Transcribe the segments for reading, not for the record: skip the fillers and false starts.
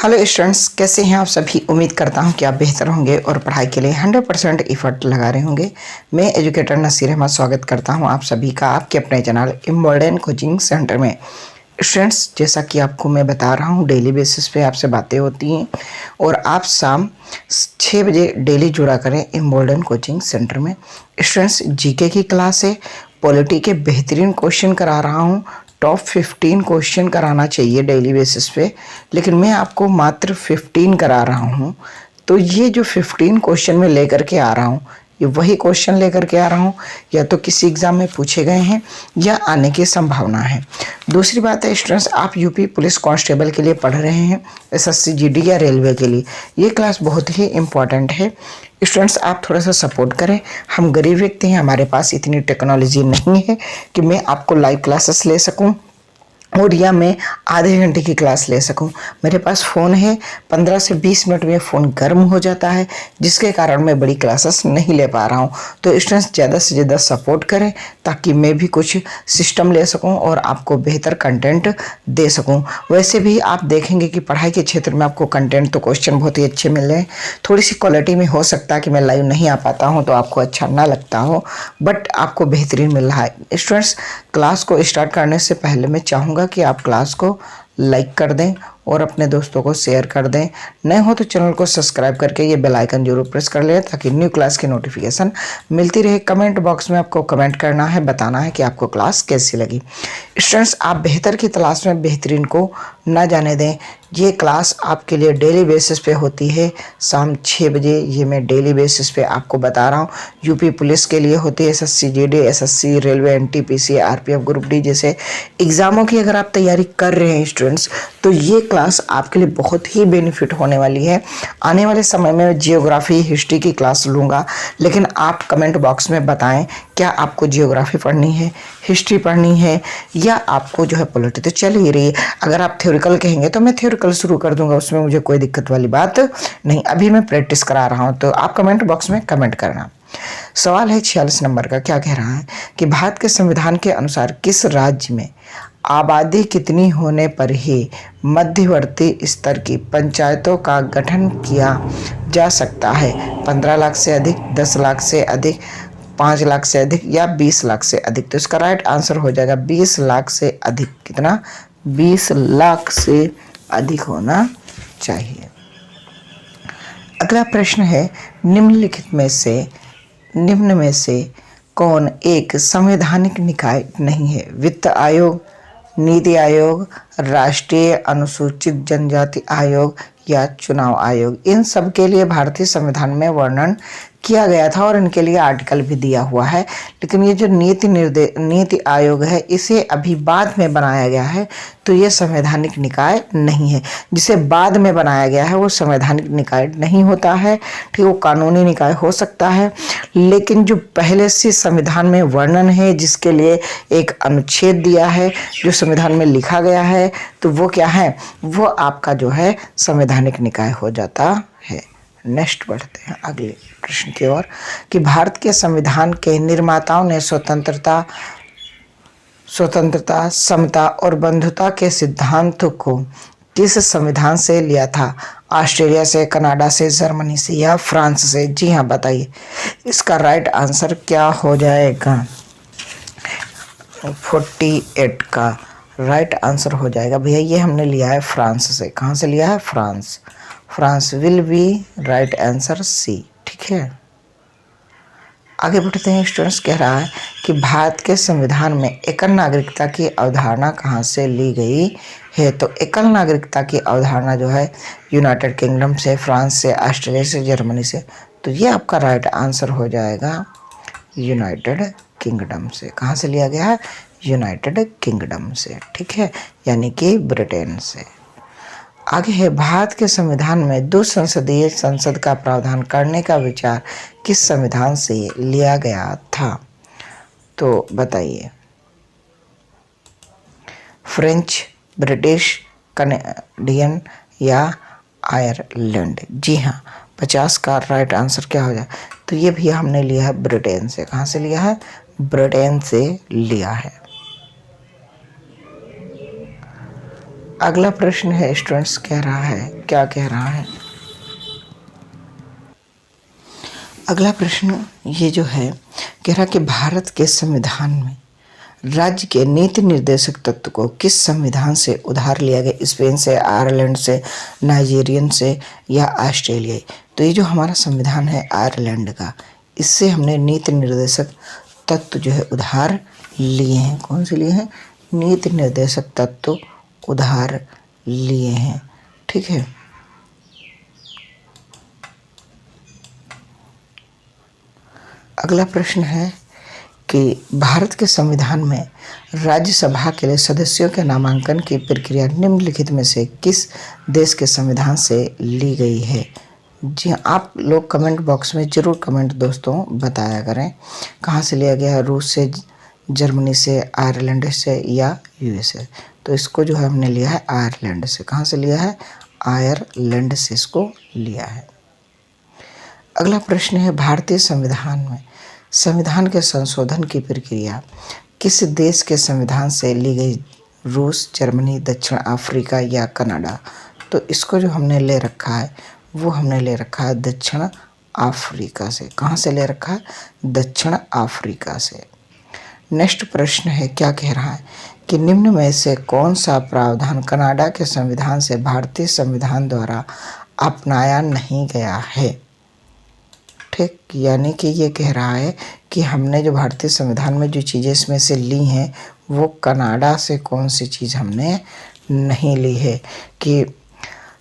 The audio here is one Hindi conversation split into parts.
हेलो स्टूडेंट्स, कैसे हैं आप सभी। उम्मीद करता हूं कि आप बेहतर होंगे और पढ़ाई के लिए 100% एफर्ट लगा रहे होंगे। मैं एजुकेटर नसीर अहमद स्वागत करता हूं आप सभी का आपके अपने चैनल इम्बॉर्डेंट कोचिंग सेंटर में। स्टूडेंट्स, जैसा कि आपको मैं बता रहा हूं, डेली बेसिस पे आपसे बातें होती हैं और आप शाम 6 बजे डेली जुड़ा करें इम्बॉर्डेंट कोचिंग सेंटर में। स्टूडेंट्स, जीके की क्लास है, पॉलिटी के बेहतरीन क्वेश्चन करा रहा हूँ। टॉप 15 क्वेश्चन कराना चाहिए डेली बेसिस पे, लेकिन मैं आपको मात्र 15 करा रहा हूँ। तो ये जो 15 क्वेश्चन मैं लेकर के आ रहा हूँ, ये वही क्वेश्चन लेकर के आ रहा हूँ, या तो किसी एग्ज़ाम में पूछे गए हैं या आने की संभावना है। दूसरी बात है स्टूडेंट्स, आप यूपी पुलिस कांस्टेबल के लिए पढ़ रहे हैं, एसएससी जीडी या रेलवे के लिए, ये क्लास बहुत ही इम्पॉर्टेंट है। स्टूडेंट्स, आप थोड़ा सा सपोर्ट करें। हम गरीब व्यक्ति हैं, हमारे पास इतनी टेक्नोलॉजी नहीं है कि मैं आपको लाइव क्लासेस ले सकूं और या मैं आधे घंटे की क्लास ले सकूं। मेरे पास फ़ोन है, 15 से 20 मिनट में फ़ोन गर्म हो जाता है, जिसके कारण मैं बड़ी क्लासेस नहीं ले पा रहा हूं। तो स्टूडेंट्स, ज़्यादा से ज़्यादा सपोर्ट करें ताकि मैं भी कुछ सिस्टम ले सकूं और आपको बेहतर कंटेंट दे सकूं। वैसे भी आप देखेंगे कि पढ़ाई के क्षेत्र में आपको कंटेंट तो क्वेश्चन बहुत ही अच्छे मिल रहे हैं। थोड़ी सी क्वालिटी में हो सकता है कि मैं लाइव नहीं आ पाता हूँ तो आपको अच्छा ना लगता हो, बट आपको बेहतरीन मिल रहा है। स्टूडेंट्स, क्लास को स्टार्ट करने से पहले मैं चाहूँगा कि आप क्लास को लाइक कर दें और अपने दोस्तों को शेयर कर दें। नए हो तो चैनल को सब्सक्राइब करके ये बेल आइकन जरूर प्रेस कर लें ताकि न्यू क्लास की नोटिफिकेशन मिलती रहे। कमेंट बॉक्स में आपको कमेंट करना है, बताना है कि आपको क्लास कैसी लगी। स्टूडेंट्स, आप बेहतर की तलाश में बेहतरीन को ना जाने दें। ये क्लास आपके लिए डेली बेसिस पे होती है, शाम 6 बजे। ये मैं डेली बेसिस पे आपको बता रहा हूँ। यूपी पुलिस के लिए होती है, SSC GD, SSC railway, NTPC, RPF group D जैसे एग्ज़ामों की अगर आप तैयारी कर रहे हैं स्टूडेंट्स, तो ये क्लास आपके लिए बहुत ही बेनिफिट होने वाली है। आने वाले समय में जियोग्राफी हिस्ट्री की क्लास लूँगा, लेकिन आप कमेंट बॉक्स में बताएं क्या आपको जियोग्राफी पढ़नी है, हिस्ट्री पढ़नी है, या आपको जो है पॉलिटी तो चल ही रही है। अगर आप थ्योरिकल कहेंगे तो मैं थ्योरिकल शुरू कर दूंगा, उसमें मुझे कोई दिक्कत वाली बात नहीं। अभी मैं प्रैक्टिस करा रहा हूँ, तो आप कमेंट बॉक्स में कमेंट करना। सवाल है 46 नंबर का। क्या कह रहा है कि भारत के संविधान के अनुसार किस राज्य में आबादी कितनी होने पर ही मध्यवर्ती स्तर की पंचायतों का गठन किया जा सकता है? 15 लाख से अधिक, 10 लाख से अधिक, 5 लाख से अधिक या 20 लाख से अधिक? तो इसका राइट आंसर हो जाएगा 20 लाख से अधिक। कितना? 20 लाख से अधिक होना चाहिए। अगला प्रश्न है, निम्न में से कौन एक संवैधानिक निकाय नहीं है? वित्त आयोग, नीति आयोग, राष्ट्रीय अनुसूचित जनजाति आयोग या चुनाव आयोग? इन सब के लिए भारतीय संविधान में वर्णन किया गया था और इनके लिए आर्टिकल भी दिया हुआ है, लेकिन ये जो नीति आयोग है इसे अभी बाद में बनाया गया है, तो ये संवैधानिक निकाय नहीं है। जिसे बाद में बनाया गया है वो संवैधानिक निकाय नहीं होता है, ठीक। वो कानूनी निकाय हो सकता है, लेकिन जो पहले से संविधान में वर्णन है, जिसके लिए एक अनुच्छेद दिया है, जो संविधान में लिखा गया है, तो वो क्या है? वो आपका जो है संवैधानिक निकाय हो जाता है। नेक्स्ट बढ़ते हैं अगले प्रश्न की ओर कि भारत के संविधान के निर्माताओं ने स्वतंत्रता, समता और बंधुता के सिद्धांतों को किस संविधान से लिया था? ऑस्ट्रेलिया से, कनाडा से, जर्मनी से या फ्रांस से? जी हाँ, बताइए इसका राइट आंसर क्या हो जाएगा? 48 का राइट आंसर हो जाएगा भैया। ये हमने लिया है फ्रांस से। कहाँ से लिया है? France. France will be right answer C, ठीक है। आगे बढ़ते हैं स्टूडेंट्स। कह रहा है कि भारत के संविधान में एकल नागरिकता की अवधारणा कहाँ से ली गई है? तो एकल नागरिकता की अवधारणा जो है यूनाइटेड किंगडम से, फ्रांस से, ऑस्ट्रेलिया से, जर्मनी से। तो ये आपका राइट आंसर हो जाएगा यूनाइटेड किंगडम से। कहाँ से लिया गया है? यूनाइटेड किंगडम से, ठीक है, यानी कि ब्रिटेन से। आगे है, भारत के संविधान में 2 संसदीय संसद का प्रावधान करने का विचार किस संविधान से लिया गया था? तो बताइए। फ्रेंच, ब्रिटिश, कनेडियन या आयरलैंड? जी हाँ, 50 का राइट आंसर क्या हो जाए? तो ये भी हमने लिया है ब्रिटेन से। कहाँ से लिया है? ब्रिटेन से लिया है। अगला प्रश्न है स्टूडेंट्स कह रहा है, क्या कह रहा है? अगला प्रश्न ये जो है कह रहा कि भारत के संविधान में राज्य के नीति निर्देशक तत्व को किस संविधान से उधार लिया गया? स्पेन से, आयरलैंड से, नाइजीरियन से या ऑस्ट्रेलियाई? तो ये जो हमारा संविधान है आयरलैंड का, इससे हमने नीति निर्देशक तत्व जो है उधार लिए हैं। कौन से लिए हैं? नीति निर्देशक तत्व उधार लिए हैं। ठीक है। अगला प्रश्न है कि भारत के संविधान में राज्यसभा के लिए सदस्यों के नामांकन की प्रक्रिया निम्नलिखित में से किस देश के संविधान से ली गई है? जी हाँ, आप लोग कमेंट बॉक्स में ज़रूर कमेंट दोस्तों बताया करें कहाँ से लिया गया है, रूस से, जर्मनी से, आयरलैंड से या यूएसए। तो इसको जो है हमने लिया है आयरलैंड से। कहाँ से लिया है? आयरलैंड से इसको लिया है। अगला प्रश्न है भारतीय संविधान में संविधान के संशोधन की प्रक्रिया किस देश के संविधान से ली गई? रूस, जर्मनी, दक्षिण अफ्रीका या कनाडा? तो इसको जो हमने ले रखा है वो हमने ले रखा है दक्षिण अफ्रीका से। कहाँ से ले रखा है? दक्षिण अफ्रीका से। नेक्स्ट प्रश्न है, क्या कह रहा है कि निम्न में से कौन सा प्रावधान कनाडा के संविधान से भारतीय संविधान द्वारा अपनाया नहीं गया है? ठीक, यानी कि ये कह रहा है कि हमने जो भारतीय संविधान में जो चीज़ें इसमें से ली हैं वो कनाडा से कौन सी चीज़ हमने नहीं ली है कि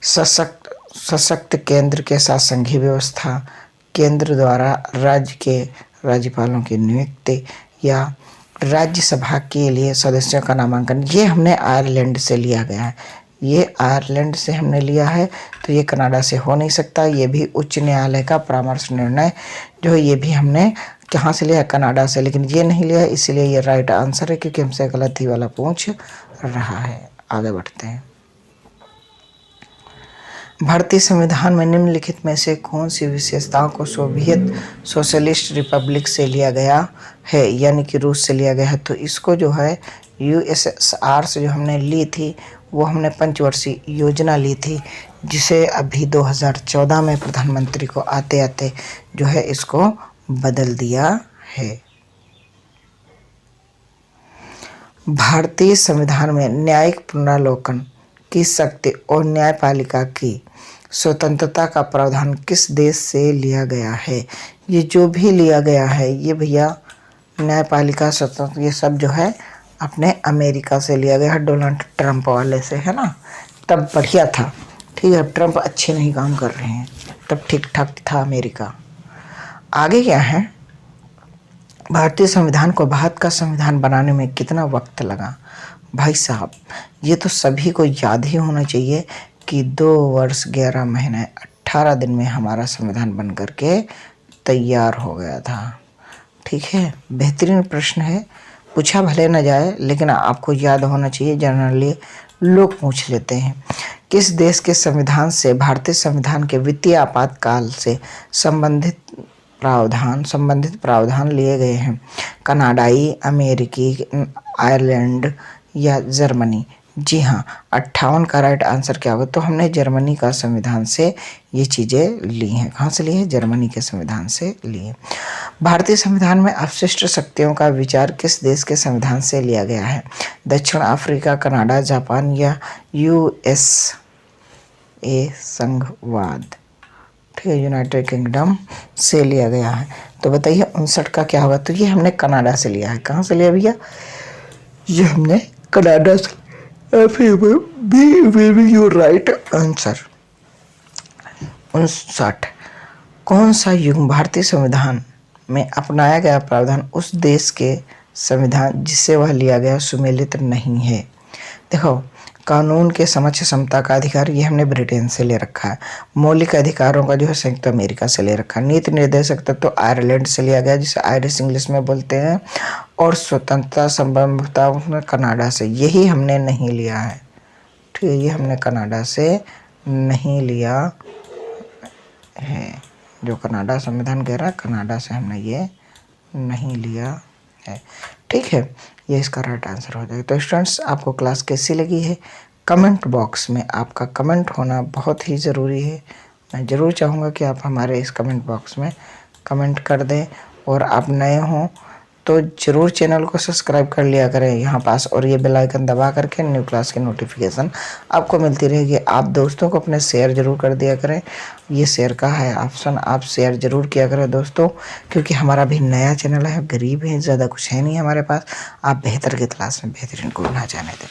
सशक्त केंद्र के साथ संघीय व्यवस्था, केंद्र द्वारा राज्य के राज्यपालों की नियुक्ति या राज्यसभा के लिए सदस्यों का नामांकन। ये हमने आयरलैंड से लिया गया है, ये आयरलैंड से हमने लिया है, तो ये कनाडा से हो नहीं सकता। ये भी उच्च न्यायालय का परामर्श निर्णय जो है ये भी हमने कहाँ से लिया है? कनाडा से। लेकिन ये नहीं लिया है, इसलिए ये राइट आंसर है क्योंकि हमसे गलती वाला पूछ रहा है। आगे बढ़ते हैं। भारतीय संविधान में निम्नलिखित में से कौन सी विशेषताओं को सोवियत सोशलिस्ट रिपब्लिक से लिया गया है, यानी कि रूस से लिया गया है? तो इसको जो है यूएसएसआर से जो हमने ली थी वो हमने पंचवर्षीय योजना ली थी, जिसे अभी 2014 में प्रधानमंत्री को आते आते जो है इसको बदल दिया है। भारतीय संविधान में न्यायिक पुनरावलोकन की शक्ति और न्यायपालिका की स्वतंत्रता का प्रावधान किस देश से लिया गया है? ये जो भी लिया गया है ये भैया न्यायपालिका स्वतंत्र ये सब जो है अपने अमेरिका से लिया गया है, डोनाल्ड ट्रंप वाले से, है ना। तब बढ़िया था, ठीक है। ट्रंप अच्छे नहीं काम कर रहे हैं, तब ठीक ठाक था अमेरिका। आगे क्या है? भारतीय संविधान को भारत का संविधान बनाने में कितना वक्त लगा? भाई साहब ये तो सभी को याद ही होना चाहिए कि 2 वर्ष 11 महीने 18 दिन में हमारा संविधान बन करके तैयार हो गया था। ठीक है, बेहतरीन प्रश्न है, पूछा भले न जाए लेकिन आपको याद होना चाहिए, जनरली लोग पूछ लेते हैं। किस देश के संविधान से भारतीय संविधान के वित्तीय आपातकाल से संबंधित प्रावधान लिए गए हैं? कनाडाई, अमेरिकी, आयरलैंड या जर्मनी? जी हाँ, 58 का राइट आंसर क्या होगा? तो हमने जर्मनी का संविधान से ये चीज़ें ली हैं। कहाँ से ली है? जर्मनी के संविधान से ली है। भारतीय संविधान में अपशिष्ट शक्तियों का विचार किस देश के संविधान से लिया गया है? दक्षिण अफ्रीका, कनाडा, जापान या यूएसए संघवाद? ठीक है, यूनाइटेड किंगडम से लिया गया है। तो बताइए 59 का क्या होगा? तो ये हमने कनाडा से लिया है। कहाँ से लिया भैया? ये हमने कनाडा से। Your right answer. 59 कौन सा युग्म भारतीय संविधान में अपनाया गया प्रावधान उस देश के संविधान जिससे वह लिया गया सुमेलित नहीं है? देखो, कानून के समक्ष समता का अधिकार ये हमने ब्रिटेन से ले रखा है। मौलिक अधिकारों का जो है संयुक्त अमेरिका से ले रखा है। नीति निर्देशक तत्व तो आयरलैंड से लिया गया, जिसे आयरिश इंग्लिश में बोलते हैं। और स्वतंत्रता संबंधता कनाडा से, यही हमने नहीं लिया है। ठीक है, ये हमने कनाडा से नहीं लिया है। जो कनाडा संविधान कह रहा है कनाडा से हमने ये नहीं लिया है। ठीक है, ये इसका राइट आंसर हो जाएगा। तो स्टूडेंट्स आपको क्लास कैसी लगी है कमेंट बॉक्स में आपका कमेंट होना बहुत ही ज़रूरी है। मैं ज़रूर चाहूँगा कि आप हमारे इस कमेंट बॉक्स में कमेंट कर दें, और आप नए हों तो ज़रूर चैनल को सब्सक्राइब कर लिया करें यहाँ पास, और ये बेल आइकन दबा करके न्यू क्लास की नोटिफिकेशन आपको मिलती रहेगी। आप दोस्तों को अपने शेयर ज़रूर कर दिया करें, ये शेयर का है ऑप्शन, आप शेयर ज़रूर किया करें दोस्तों, क्योंकि हमारा भी नया चैनल है, गरीब है, ज़्यादा कुछ है नहीं हमारे पास। आप बेहतर की तलाश में बेहतरीन को ना जाने दें।